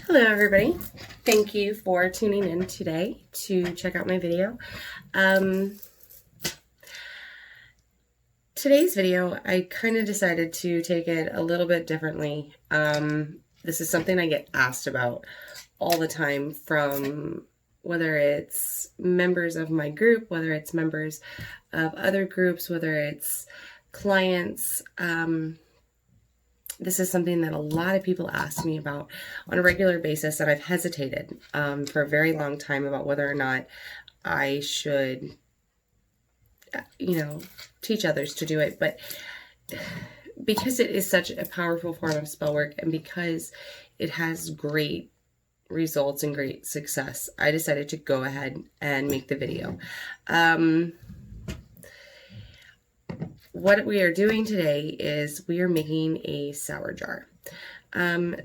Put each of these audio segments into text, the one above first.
Hello everybody, thank you for tuning in today to check out my video. Today's video, I kind of decided to take it a little bit differently. This is something I get asked about all the time from whether it's members of my group, whether it's members of other groups, whether it's clients. This is something that a lot of people ask me about on a regular basis, and I've hesitated for a very long time about whether or not I should, teach others to do it. But because it is such a powerful form of spell work, and because it has great results and great success, I decided to go ahead and make the video. What we are doing today is we are making a sour jar.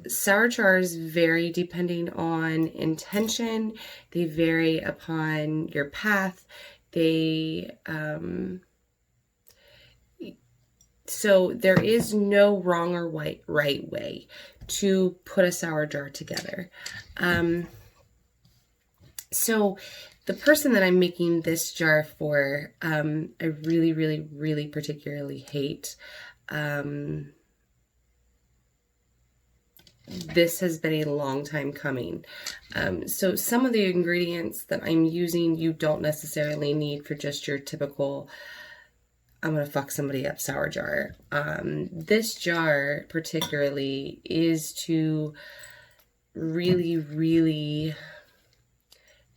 Sour jars vary depending on intention. They vary upon your path. So there is no wrong or right way to put a sour jar together. So the person that I'm making this jar for, I really particularly hate. This has been a long time coming. So some of the ingredients that I'm using, you don't necessarily need for just your typical, I'm going to fuck somebody up sour jar. This jar particularly is to really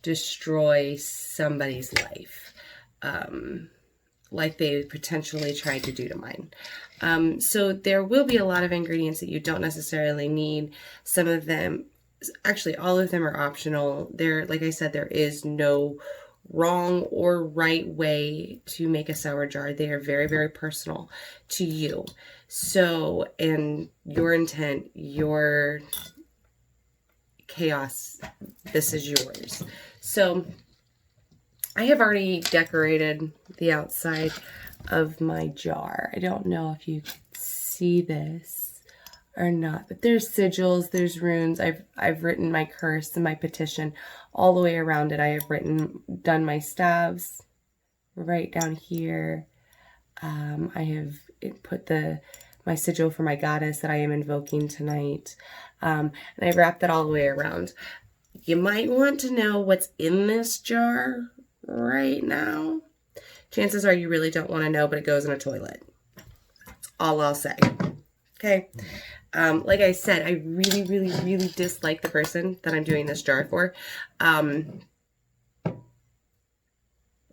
destroy somebody's life, like they potentially tried to do to mine. So there will be a lot of ingredients that you don't necessarily need. Some of them, actually all of them, are optional. Like I said, there is no wrong or right way to make a sour jar. They are very personal to you. So, and your intent, your chaos, this is yours. So I have already decorated the outside of my jar. I don't know if you can see this or not, but there's sigils, there's runes. I've written my curse and my petition all the way around it. I have done my staves right down here. I have put my sigil for my goddess that I am invoking tonight. And I wrapped that all the way around. You might want to know what's in this jar right now. Chances are you really don't want to know, but it goes in a toilet. That's all I'll say. Okay. Like I said, I really dislike the person that I'm doing this jar for.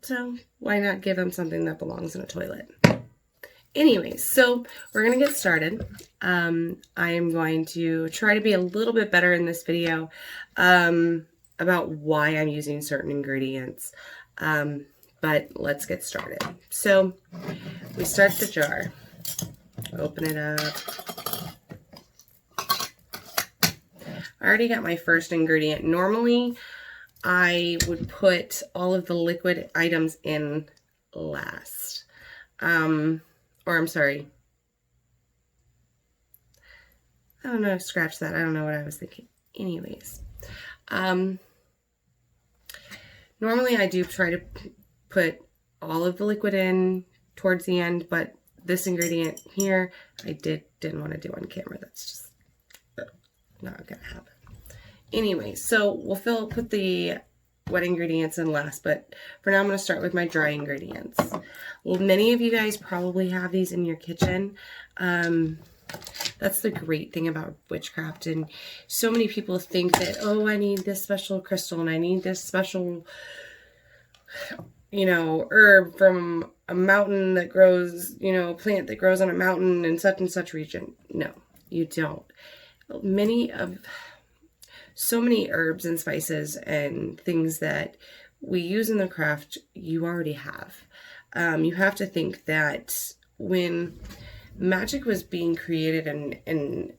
So why not give them something that belongs in a toilet? Anyways, so we're going to get started. I am going to try to be a little bit better in this video about why I'm using certain ingredients. But let's get started. So we start the jar. Open it up. I already got my first ingredient. Normally, I would put all of the liquid items in last. Or I'm sorry. I don't know, scratch that. I don't know what I was thinking. Anyways. Normally I do try to put all of the liquid in towards the end, but this ingredient here, I didn't want to do on camera. That's just not gonna happen. Anyway, so we'll put the wet ingredients in last, but for now I'm going to start with my dry ingredients. Well, many of you guys probably have these in your kitchen. That's the great thing about witchcraft, and so many people think that, oh, I need this special crystal and I need this special, herb from a mountain that grows, plant that grows on a mountain in such and such region. No, you don't. So many herbs and spices and things that we use in the craft, you already have. You have to think that when magic was being created and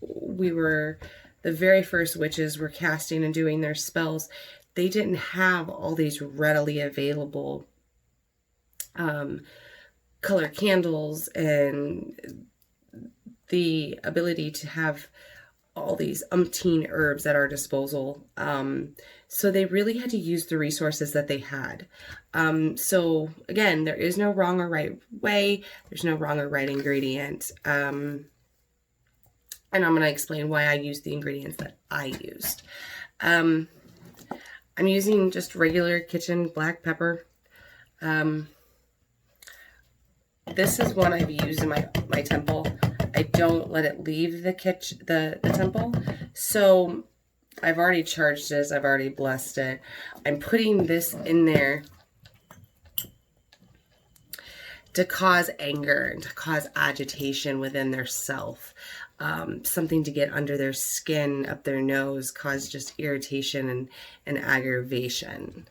the very first witches were casting and doing their spells, they didn't have all these readily available color candles and the ability to have all these umpteen herbs at our disposal. So they really had to use the resources that they had. So again, there is no wrong or right way. There's no wrong or right ingredient. And I'm going to explain why I used the ingredients that I used. I'm using just regular kitchen black pepper. This is one I've used in my temple. I don't let it leave the kitchen, the temple. So I've already charged this. I've already blessed it. I'm putting this in there to cause anger and to cause agitation within their self. Something to get under their skin, up their nose, cause just irritation and aggravation.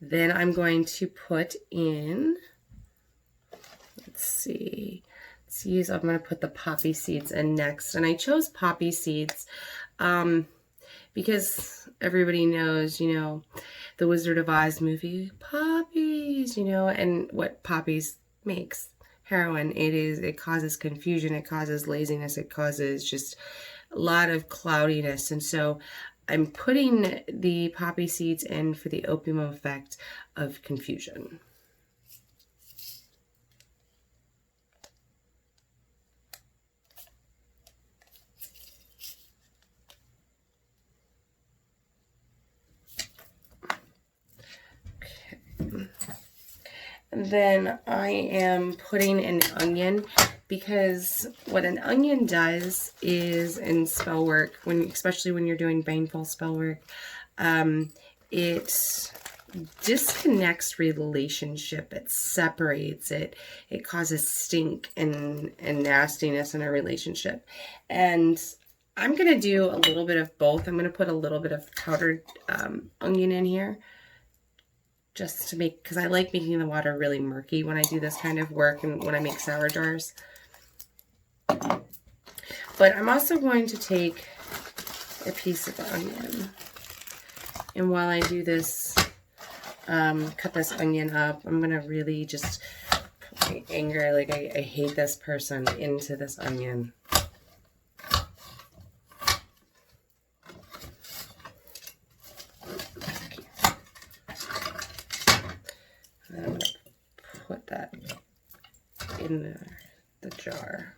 Then I'm going to put in, I'm going to put the poppy seeds in next. And I chose poppy seeds because everybody knows, you know, the Wizard of Oz movie, poppies, you know, and what poppies makes. Heroin. It causes confusion, it causes laziness, it causes just a lot of cloudiness. And so I'm putting the poppy seeds in for the opium effect of confusion. And then I am putting an onion, because what an onion does is, in spell work, especially when you're doing baneful spell work, it disconnects relationship. It separates it. It causes stink and nastiness in a relationship. And I'm going to do a little bit of both. I'm going to put a little bit of powdered onion in here, just to make, because I like making the water really murky when I do this kind of work and when I make sour jars. But I'm also going to take a piece of onion, and while I do this, cut this onion up, I'm going to really just put my anger, like I hate this person, into this onion. And I'm going to put that in the jar.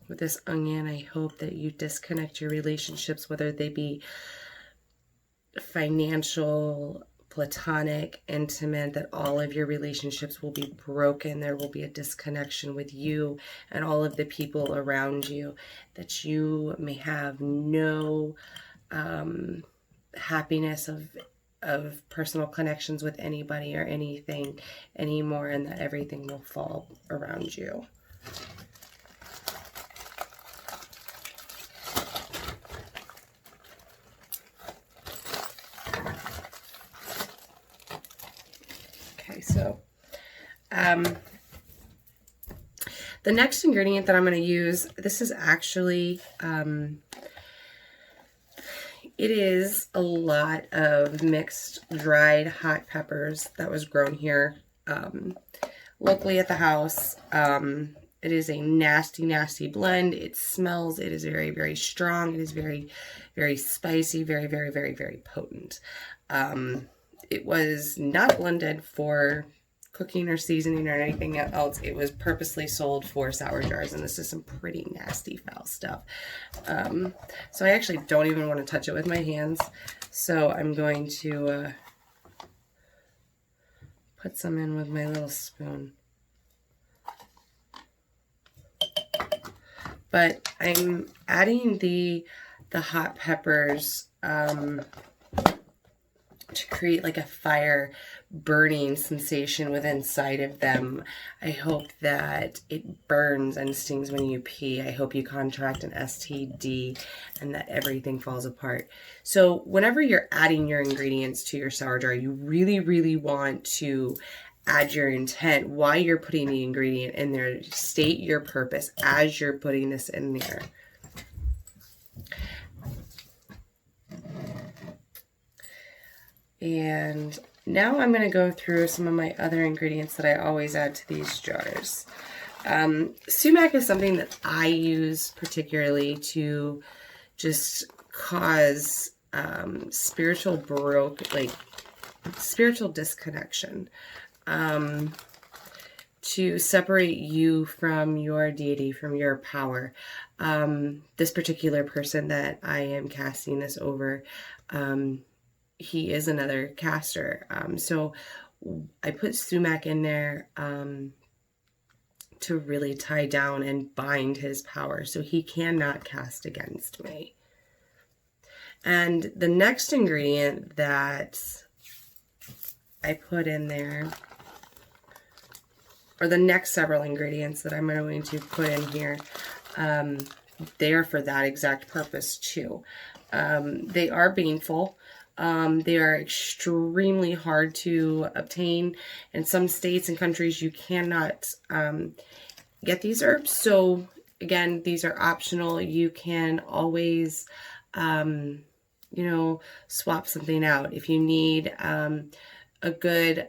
With this onion, I hope that you disconnect your relationships, whether they be financial, platonic, intimate, that all of your relationships will be broken. There will be a disconnection with you and all of the people around you, that you may have no happiness of personal connections with anybody or anything anymore, and that everything will fall around you. So the next ingredient that I'm going to use, this is actually, it is a lot of mixed dried hot peppers that was grown here locally at the house. It is a nasty, nasty blend. It smells, it is very, very strong. It is very, very spicy, very, very, very, very potent. It was not blended for cooking or seasoning or anything else. It was purposely sold for sour jars, and this is some pretty nasty, foul stuff. So I actually don't even want to touch it with my hands. So I'm going to put some in with my little spoon. But I'm adding the hot peppers to create like a fire burning sensation within inside of them. I hope that it burns and stings when you pee. I hope you contract an STD and that everything falls apart. So whenever you're adding your ingredients to your sour jar, you really, really want to add your intent, why you're putting the ingredient in there. State your purpose as you're putting this in there. And now I'm going to go through some of my other ingredients that I always add to these jars. Sumac is something that I use particularly to just cause spiritual disconnection, to separate you from your deity, from your power. This particular person that I am casting this over, he is another caster. So I put sumac in there to really tie down and bind his power so he cannot cast against me. And the next ingredient that I put in there, or the next several ingredients that I'm going to put in here, they are for that exact purpose too. They are baneful. They are extremely hard to obtain. In some states and countries, you cannot get these herbs. So again, these are optional. You can always, you know, swap something out. If you need a good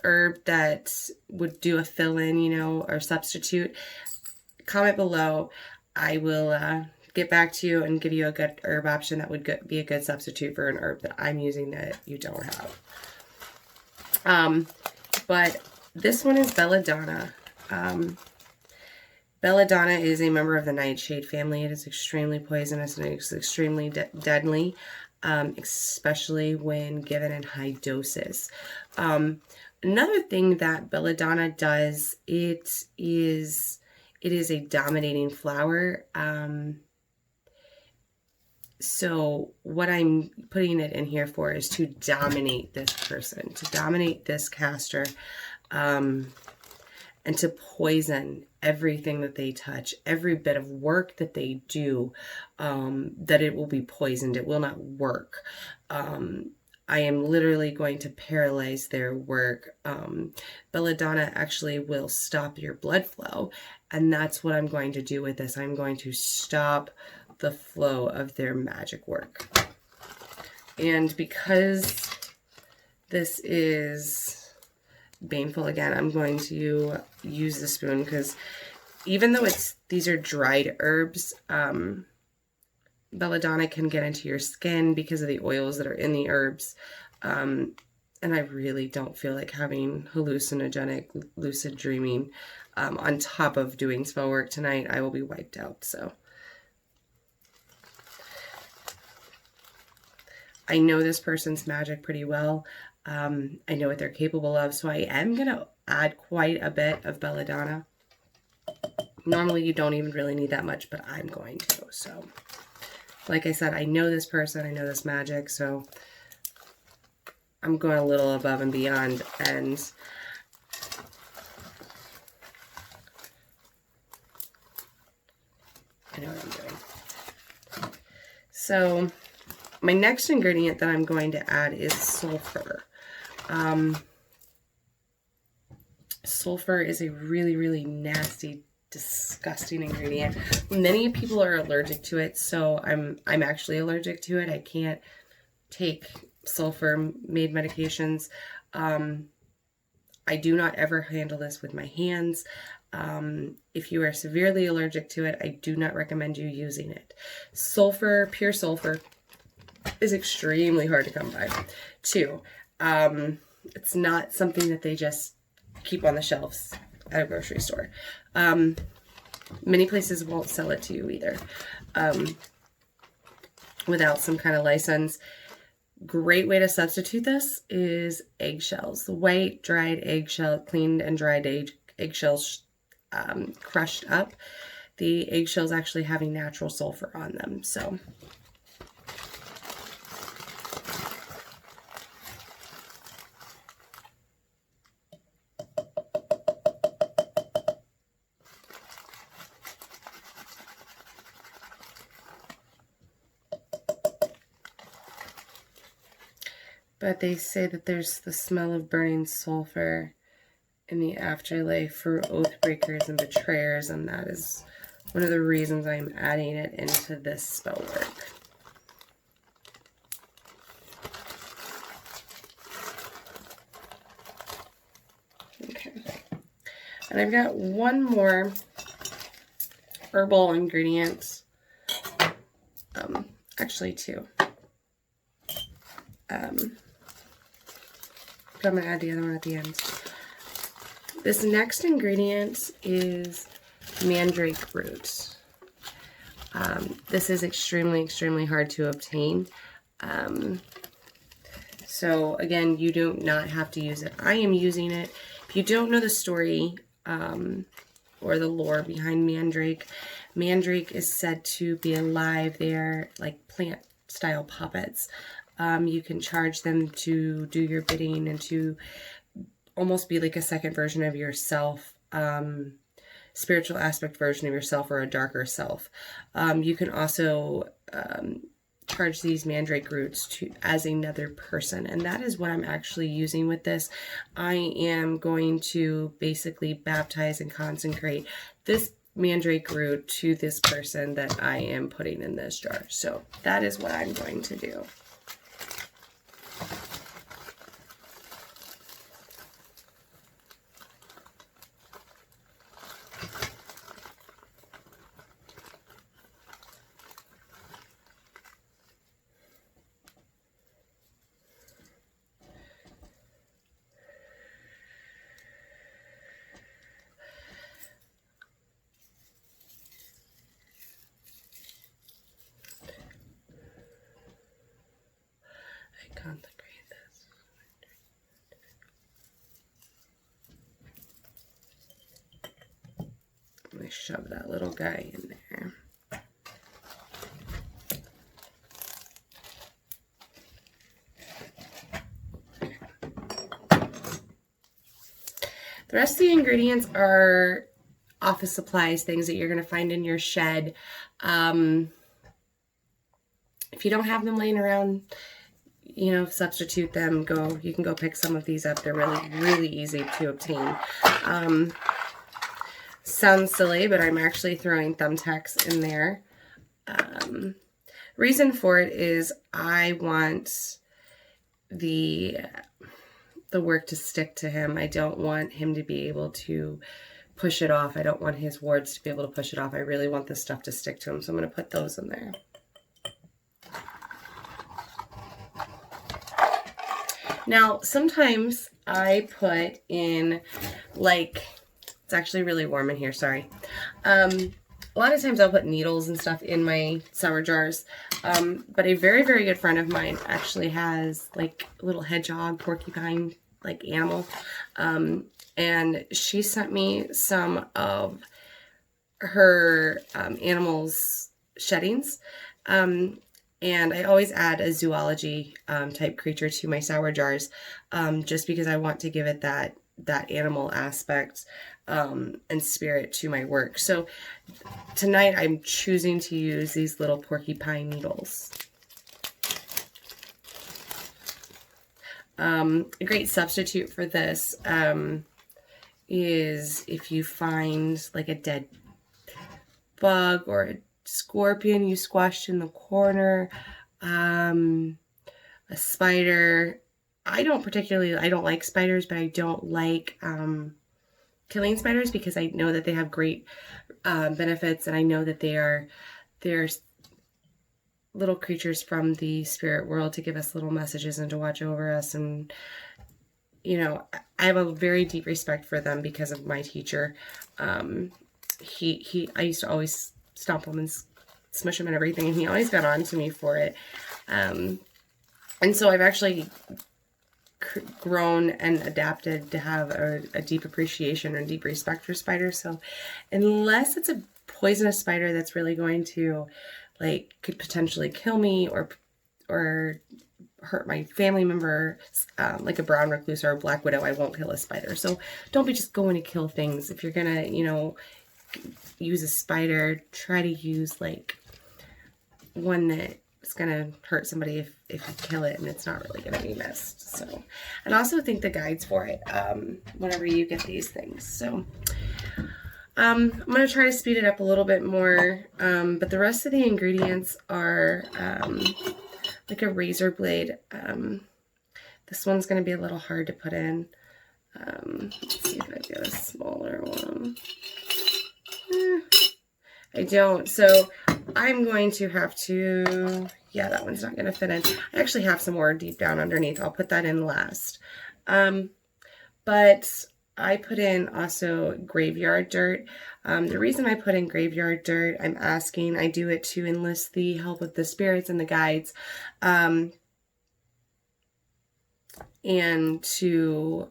herb that would do a fill-in, you know, or substitute, comment below. I will get back to you and give you a good herb option that would be a good substitute for an herb that I'm using that you don't have. But this one is belladonna. Belladonna is a member of the nightshade family. It is extremely poisonous and it's extremely deadly, especially when given in high doses. Another thing that belladonna does, it is a dominating flower. So what I'm putting it in here for is to dominate this person, to dominate this caster, and to poison everything that they touch, every bit of work that they do, that it will be poisoned. It will not work. I am literally going to paralyze their work. Belladonna actually will stop your blood flow, and that's what I'm going to do with this. I'm going to stop the flow of their magic work. And because this is baneful, again, I'm going to use the spoon because even though these are dried herbs, belladonna can get into your skin because of the oils that are in the herbs. And I really don't feel like having hallucinogenic lucid dreaming on top of doing spell work tonight. I will be wiped out. So I know this person's magic pretty well. I know what they're capable of. So I am going to add quite a bit of belladonna. Normally you don't even really need that much, but I'm going to. So like I said, I know this person, I know this magic, so I'm going a little above and beyond, and I know what I'm doing. So my next ingredient that I'm going to add is sulfur. Sulfur is a really, really nasty, disgusting ingredient. Many people are allergic to it, so I'm actually allergic to it. I can't take sulfur-made medications. I do not ever handle this with my hands. If you are severely allergic to it, I do not recommend you using it. Sulfur, pure sulfur, is extremely hard to come by, too. It's not something that they just keep on the shelves at a grocery store. Many places won't sell it to you either, without some kind of license. Great way to substitute this is eggshells. White dried eggshell, cleaned and dried eggshells, crushed up. The eggshells actually have a natural sulfur on them, so. But they say that there's the smell of burning sulfur in the afterlife for oath breakers and betrayers, and that is one of the reasons I'm adding it into this spell work. And I've got one more herbal ingredient. Actually two. But I'm going to add the other one at the end. This next ingredient is mandrake root. This is extremely hard to obtain. So again, you do not have to use it. I am using it. If you don't know the story or the lore behind mandrake, mandrake is said to be alive. They're like plant-style puppets. You can charge them to do your bidding and to almost be like a second version of yourself, spiritual aspect version of yourself, or a darker self. You can also charge these mandrake roots as another person, and that is what I'm actually using with this. I am going to basically baptize and consecrate this mandrake root to this person that I am putting in this jar. So that is what I'm going to do. Consecrate this. I'm going to shove that little guy in there. The rest of the ingredients are office supplies, things that you're going to find in your shed. If you don't have them laying around, you know, substitute them. You can go pick some of these up. They're really easy to obtain. Sounds silly, but I'm actually throwing thumbtacks in there. Reason for it is I want the work to stick to him. I don't want him to be able to push it off. I don't want his wards to be able to push it off. I really want this stuff to stick to him, so I'm going to put those in there. Now, sometimes I put in, like, it's actually really warm in here, sorry. A lot of times I'll put needles and stuff in my sour jars. But a very good friend of mine actually has, like, a little hedgehog, porcupine, like, animal. And she sent me some of her animals' sheddings. And I always add a zoology type creature to my sour jars, just because I want to give it that animal aspect and spirit to my work. So tonight I'm choosing to use these little porcupine needles. A great substitute for this is if you find like a dead bug or a scorpion you squashed in the corner, a spider. I don't like spiders, but I don't like killing spiders because I know that they have great benefits, and I know that they're little creatures from the spirit world to give us little messages and to watch over us. And you know, I have a very deep respect for them because of my teacher. I used to always stomp him and smush him and everything, and he always got on to me for it. And so I've actually grown and adapted to have a deep appreciation and deep respect for spiders. So unless it's a poisonous spider that's really going to, like, could potentially kill me or hurt my family member, like a brown recluse or a black widow, I won't kill a spider. So don't be just going to kill things. If you're gonna, you know, use a spider, try to use like one that is gonna hurt somebody if you kill it and it's not really gonna be missed. So, and also think the guides for it whenever you get these things. So I'm gonna try to speed it up a little bit more, but the rest of the ingredients are like a razor blade. This one's gonna be a little hard to put in. Let's see if I get a smaller one. I don't. So I'm going to have to, yeah, that one's not going to fit in. I actually have some more deep down underneath. I'll put that in last. But I put in also graveyard dirt. The reason I put in graveyard dirt, I do it to enlist the help of the spirits and the guides, and to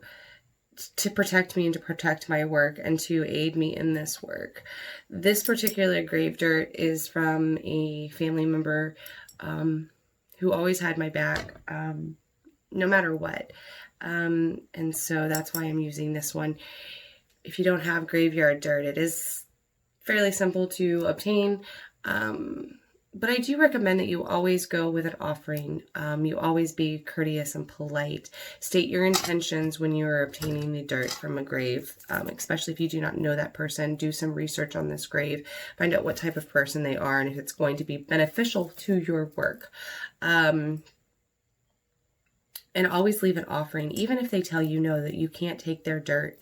protect me and to protect my work and to aid me in this work. This particular grave dirt is from a family member who always had my back, no matter what. And so that's why I'm using this one. If you don't have graveyard dirt, it is fairly simple to obtain. But I do recommend that you always go with an offering. You always be courteous and polite. State your intentions when you are obtaining the dirt from a grave, especially if you do not know that person. Do some research on this grave. Find out what type of person they are and if it's going to be beneficial to your work. And always leave an offering, even if they tell you no, that you can't take their dirt.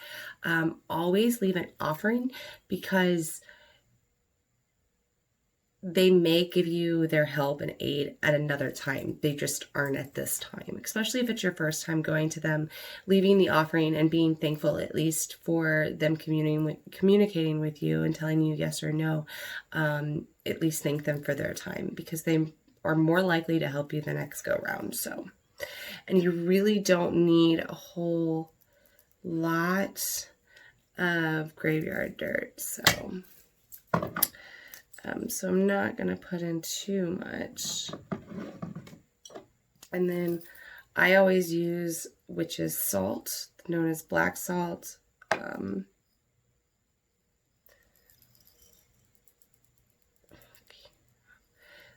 Always leave an offering, because they may give you their help and aid at another time. They just aren't at this time, especially if it's your first time going to them. Leaving the offering and being thankful at least for them communicating with you and telling you yes or no. At least thank them for their time, because they are more likely to help you the next go round. So, and you really don't need a whole lot of graveyard dirt. So I'm not going to put in too much. And then I always use witch's salt, known as black salt.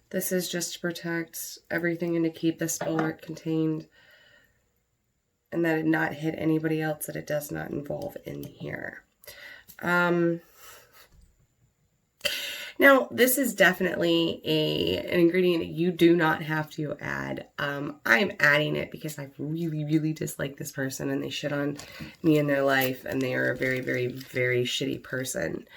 This is just to protect everything and to keep the spell work contained, and that it not hit anybody else that it does not involve in here. Now, this is definitely an ingredient that you do not have to add. I'm adding it because I really, really dislike this person and they shit on me in their life, and they are a very, very, very shitty person.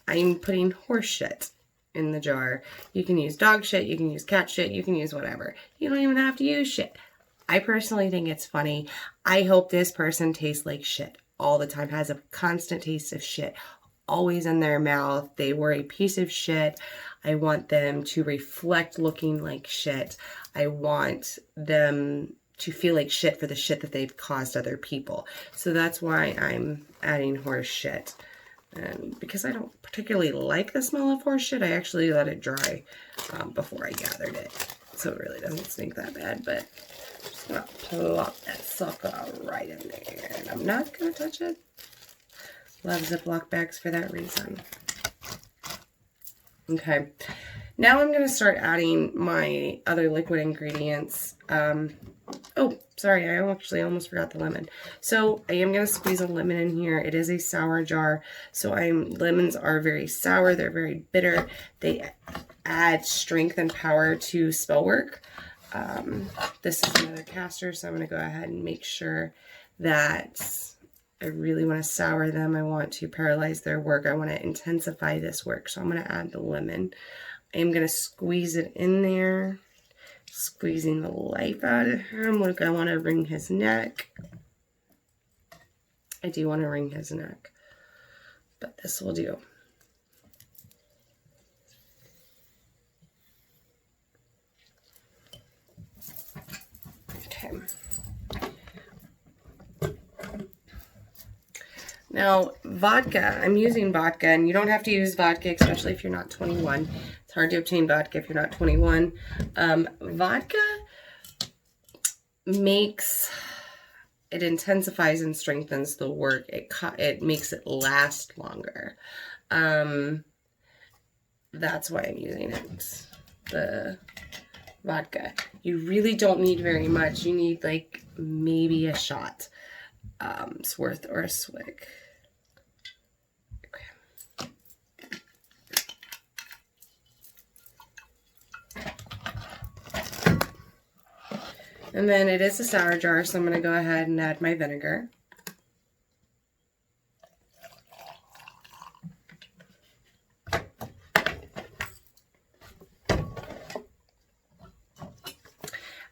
I'm putting horse shit in the jar. You can use dog shit, you can use cat shit, you can use whatever. You don't even have to use shit. I personally think it's funny. I hope this person tastes like shit all the time, has a constant taste of shit always in their mouth. They were a piece of shit. I want them to reflect looking like shit. I want them to feel like shit for the shit that they've caused other people. So that's why I'm adding horse shit. Because I don't particularly like the smell of horse shit, I actually let it dry before I gathered it. So it really doesn't stink that bad, but I'm just going to plop that sucker right in there. And I'm not going to touch it. Love Ziploc bags for that reason. Okay. Now I'm going to start adding my other liquid ingredients. Oh, sorry, I actually almost forgot the lemon. So I am going to squeeze a lemon in here. It is a sour jar, so lemons are very sour. They're very bitter. They add strength and power to spell work. This is another caster, so I'm going to go ahead and make sure that I really want to sour them. I want to paralyze their work. I want to intensify this work, so I'm going to add the lemon. I'm going to squeeze it in there. Squeezing the life out of him. Look, I want to wring his neck. I do want to wring his neck, but this will do. Okay. Now, vodka. I'm using vodka, and you don't have to use vodka, especially if you're not 21. It's hard to obtain vodka if you're not 21. Vodka it intensifies and strengthens the work. It makes it last longer. That's why I'm using it. The vodka. You really don't need very much. You need like maybe a shot worth or a swig. And then it is a sour jar, so I'm going to go ahead and add my vinegar.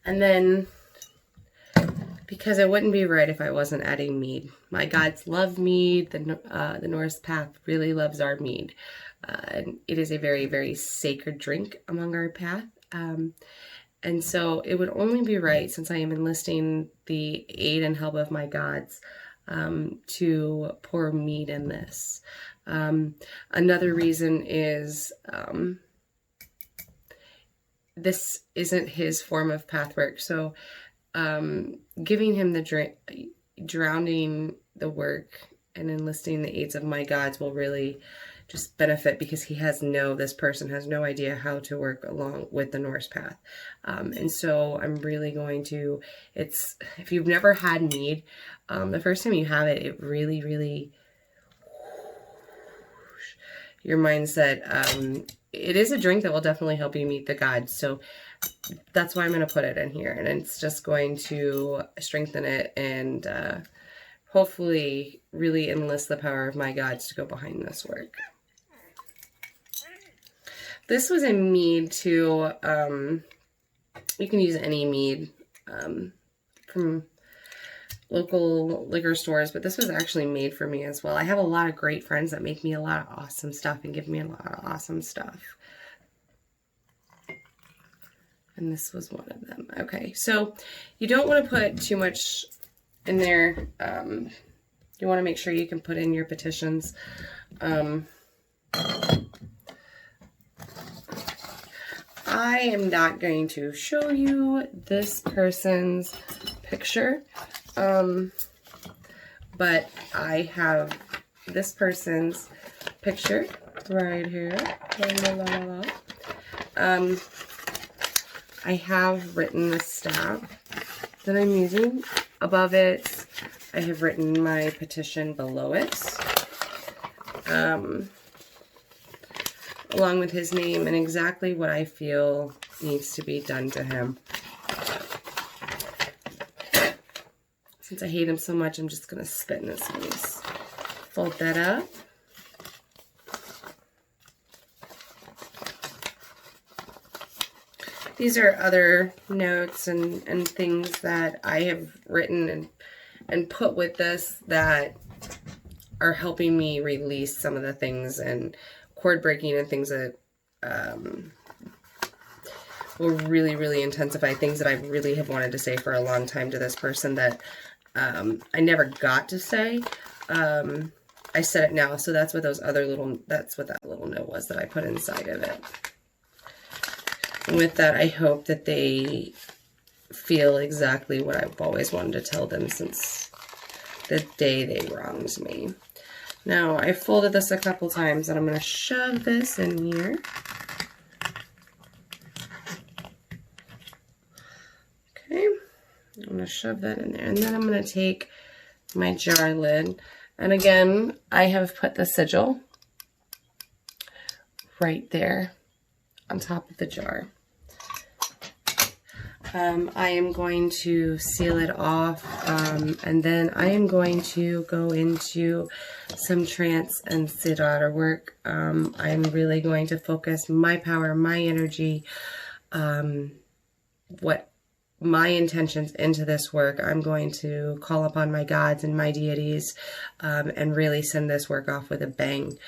And then, because it wouldn't be right if I wasn't adding mead. My gods love mead. The Norse path really loves our mead. And it is a very, very sacred drink among our path. And so it would only be right, since I am enlisting the aid and help of my gods, to pour mead in this. Another reason is this isn't his form of path work. So giving him the drink, drowning the work, and enlisting the aids of my gods will really just benefit, because this person has no idea how to work along with the Norse path. And so I'm really going to, if you've never had mead, the first time you have it, it really, really, your mindset, it is a drink that will definitely help you meet the gods. So that's why I'm going to put it in here, and it's just going to strengthen it and hopefully really enlist the power of my gods to go behind this work. This was a mead too. You can use any mead from local liquor stores, but this was actually made for me as well. I have a lot of great friends that make me a lot of awesome stuff and give me a lot of awesome stuff. And this was one of them. Okay, so you don't want to put too much in there. You want to make sure you can put in your petitions. I am not going to show you this person's picture, but I have this person's picture right here. I have written the staff that I'm using. Above it, I have written my petition below it, along with his name and exactly what I feel needs to be done to him. Since I hate him so much, I'm just going to spit in his face. Fold that up. These are other notes and things that I have written and put with this that are helping me release some of the things and cord breaking and things that will really, really intensify things that I really have wanted to say for a long time to this person that I never got to say. I said it now, so that's what that's what that little note was that I put inside of it. And with that, I hope that they feel exactly what I've always wanted to tell them since the day they wronged me. Now, I folded this a couple times, and I'm going to shove this in here. Okay, I'm going to shove that in there, and then I'm going to take my jar lid, and again, I have put the sigil right there on top of the jar. I am going to seal it off, and then I am going to go into some trance and siddhara work. I'm really going to focus my power, my energy, what my intentions into this work. I'm going to call upon my gods and my deities, and really send this work off with a bang.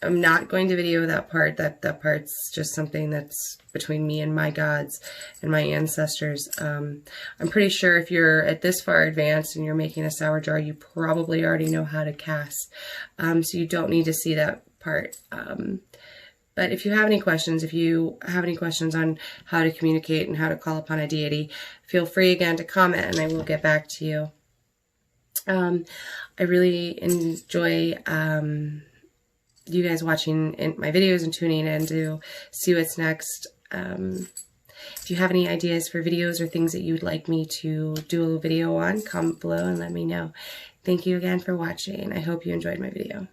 I'm not going to video that part. That part's just something that's between me and my gods and my ancestors. I'm pretty sure if you're at this far advanced and you're making a sour jar, you probably already know how to cast. So you don't need to see that part. But if you have any questions, on how to communicate and how to call upon a deity, feel free again to comment and I will get back to you. I really enjoy you guys watching my videos and tuning in to see what's next. If you have any ideas for videos or things that you'd like me to do a video on, comment below and let me know. Thank you again for watching. I hope you enjoyed my video.